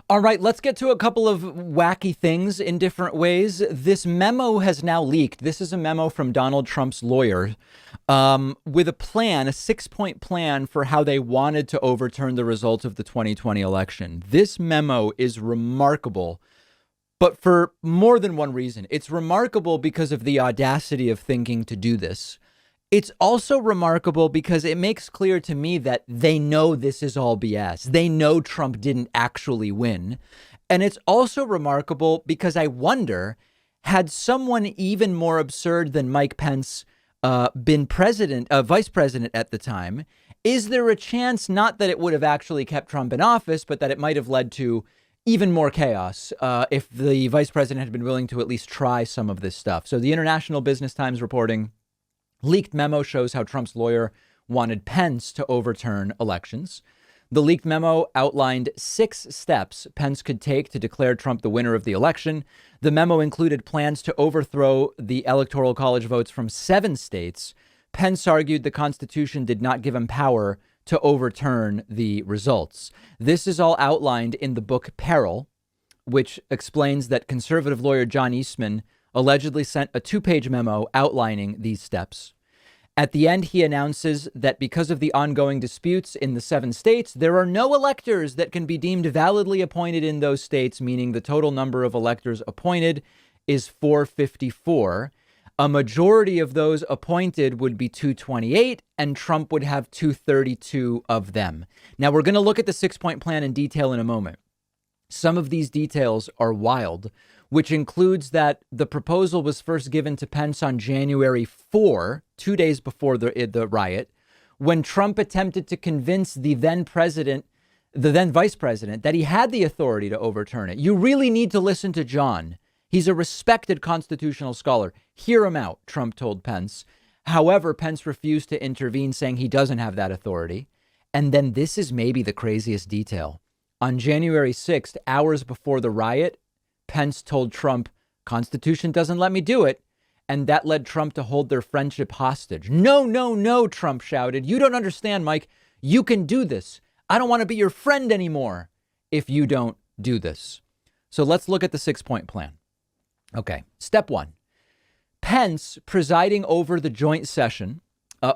All right, let's get to a couple of wacky things in different ways. This memo has now leaked. This is a memo from Donald Trump's lawyer with a plan, a 6-point plan for how they wanted to overturn the results of the 2020 election. This memo is remarkable, but for more than one reason. It's remarkable because of the audacity of thinking to do this. It's also remarkable because it makes clear to me that they know this is all BS. They know Trump didn't actually win. And it's also remarkable because I wonder, had someone even more absurd than Mike Pence been vice president at the time, is there a chance not that it would have actually kept Trump in office, but that it might have led to even more chaos if the vice president had been willing to at least try some of this stuff? So the International Business Times reporting, leaked memo shows how Trump's lawyer wanted Pence to overturn elections. The leaked memo outlined 6 steps Pence could take to declare Trump the winner of the election. The memo included plans to overthrow the Electoral College votes from 7 states. Pence argued the Constitution did not give him power to overturn the results. This is all outlined in the book Peril, which explains that conservative lawyer John Eastman allegedly sent a 2-page memo outlining these steps. At the end, he announces that because of the ongoing disputes in the 7 states, there are no electors that can be deemed validly appointed in those states, meaning the total number of electors appointed is 454. A majority of those appointed would be 228, and Trump would have 232 of them. Now, we're going to look at the 6-point plan in detail in a moment. Some of these details are wild, which includes that the proposal was first given to Pence on January 4, 2 days before the riot, when Trump attempted to convince the then vice president, that he had the authority to overturn it. You really need to listen to John. He's a respected constitutional scholar. Hear him out, Trump told Pence. However, Pence refused to intervene, saying he doesn't have that authority. And then this is maybe the craziest detail. On January 6th, hours before the riot, Pence told Trump, Constitution doesn't let me do it. And that led Trump to hold their friendship hostage. No, no, no, Trump shouted. You don't understand, Mike. You can do this. I don't want to be your friend anymore if you don't do this. So let's look at the 6-point plan. Okay. Step 1. Pence presiding over the joint session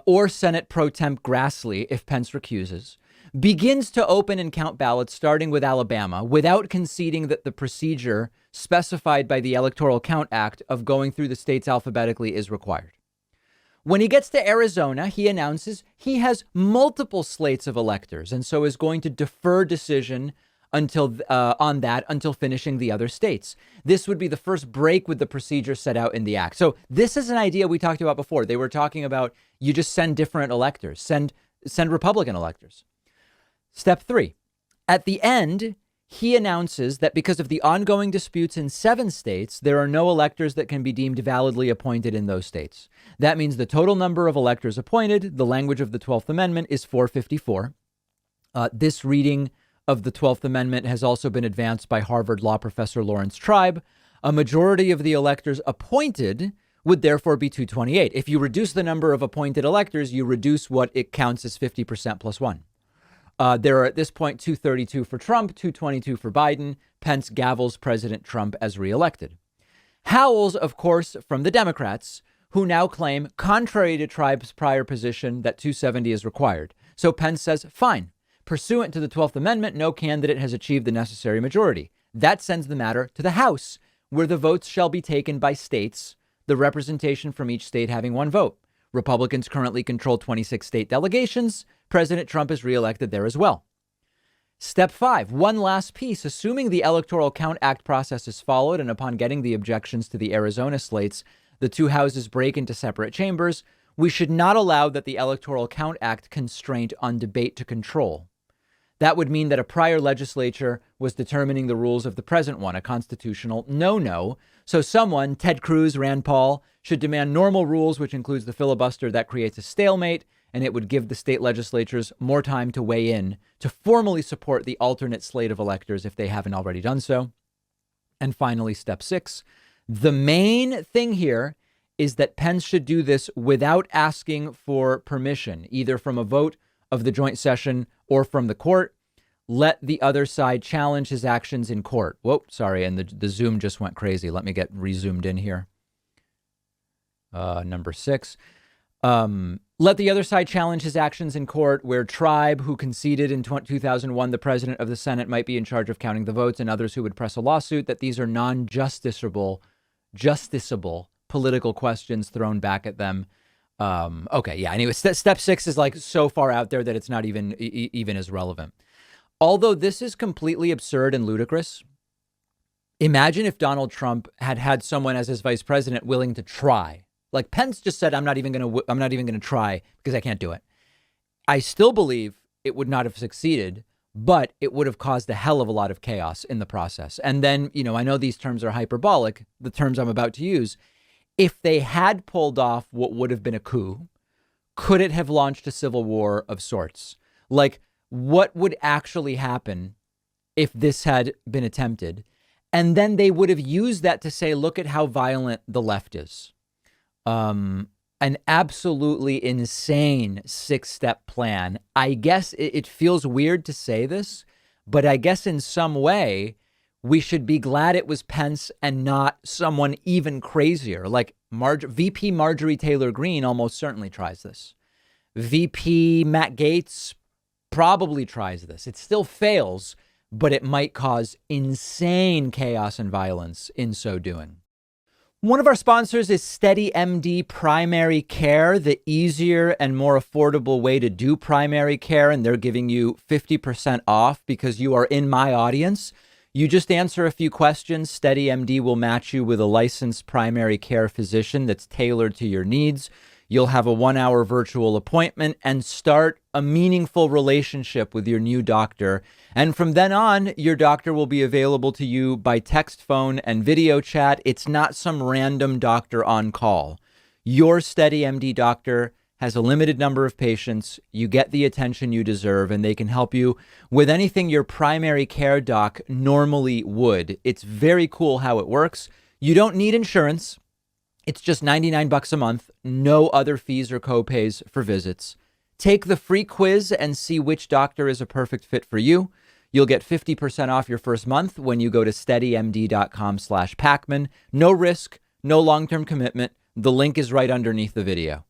or Senate Pro Temp Grassley, if Pence recuses, begins to open and count ballots starting with Alabama without conceding that the procedure specified by the Electoral Count Act of going through the states alphabetically is required. When he gets to Arizona, he announces he has multiple slates of electors and so is going to defer decision until finishing the other states. This would be the first break with the procedure set out in the act. So this is an idea we talked about before. They were talking about you just send different electors, send Republican electors. Step 3. At the end, he announces that because of the ongoing disputes in 7 states, there are no electors that can be deemed validly appointed in those states. That means the total number of electors appointed, the language of the 12th Amendment, is 454. This reading of the 12th Amendment has also been advanced by Harvard law professor Lawrence Tribe. A majority of the electors appointed would therefore be 228. If you reduce the number of appointed electors, you reduce what it counts as 50% plus 1. There are at this point 232 for Trump, 222 for Biden. Pence gavels President Trump as reelected. Howells, of course, from the Democrats, who now claim, contrary to Tribe's prior position, that 270 is required. So Pence says, fine. Pursuant to the 12th Amendment, no candidate has achieved the necessary majority. That sends the matter to the House, where the votes shall be taken by states, the representation from each state having 1 vote. Republicans currently control 26 state delegations. President Trump is reelected there as well. Step 5, one last piece. Assuming the Electoral Count Act process is followed and upon getting the objections to the Arizona slates, the 2 houses break into separate chambers, we should not allow that the Electoral Count Act constraint on debate to control. That would mean that a prior legislature was determining the rules of the present one, a constitutional no-no. So someone, Ted Cruz, Rand Paul, should demand normal rules, which includes the filibuster. That creates a stalemate, and it would give the state legislatures more time to weigh in to formally support the alternate slate of electors if they haven't already done so. And finally, step 6. The main thing here is that Pence should do this without asking for permission, either from a vote of the joint session or from the court. let the other side challenge his actions in court. Whoa, sorry. And the Zoom just went crazy. Let me get rezoomed in here. Number 6. Let the other side challenge his actions in court, where Tribe, who conceded in 2001 the president of the Senate might be in charge of counting the votes, and others who would press a lawsuit, that these are non-justiciable political questions thrown back at them. Okay, yeah. Anyway, step 6 is like so far out there that it's not even as relevant. Although this is completely absurd and ludicrous, imagine if Donald Trump had had someone as his vice president willing to try. Like Pence just said, I'm not even going to try because I can't do it. I still believe it would not have succeeded, but it would have caused a hell of a lot of chaos in the process. And then, I know these terms are hyperbolic, the terms I'm about to use. If they had pulled off what would have been a coup, could it have launched a civil war of sorts? Like, what would actually happen if this had been attempted? And then they would have used that to say, look at how violent the left is. An absolutely insane 6-step plan. I guess it feels weird to say this, but I guess in some way we should be glad it was Pence and not someone even crazier. Like VP Marjorie Taylor Greene almost certainly tries this. VP Matt Gaetz probably tries this. It still fails, but it might cause insane chaos and violence in so doing. One of our sponsors is SteadyMD Primary Care, the easier and more affordable way to do primary care. And they're giving you 50% off because you are in my audience. You just answer a few questions. SteadyMD will match you with a licensed primary care physician that's tailored to your needs. You'll have a 1-hour virtual appointment and start a meaningful relationship with your new doctor. And from then on, your doctor will be available to you by text, phone, and video chat. It's not some random doctor on call. Your SteadyMD doctor has a limited number of patients. You get the attention you deserve, and they can help you with anything your primary care doc normally would. It's very cool how it works. You don't need insurance. It's just $99 a month, no other fees or copays for visits. Take the free quiz and see which doctor is a perfect fit for you. You'll get 50% off your first month when you go to steadymd.com/Pacman. No risk, no long-term commitment. The link is right underneath the video.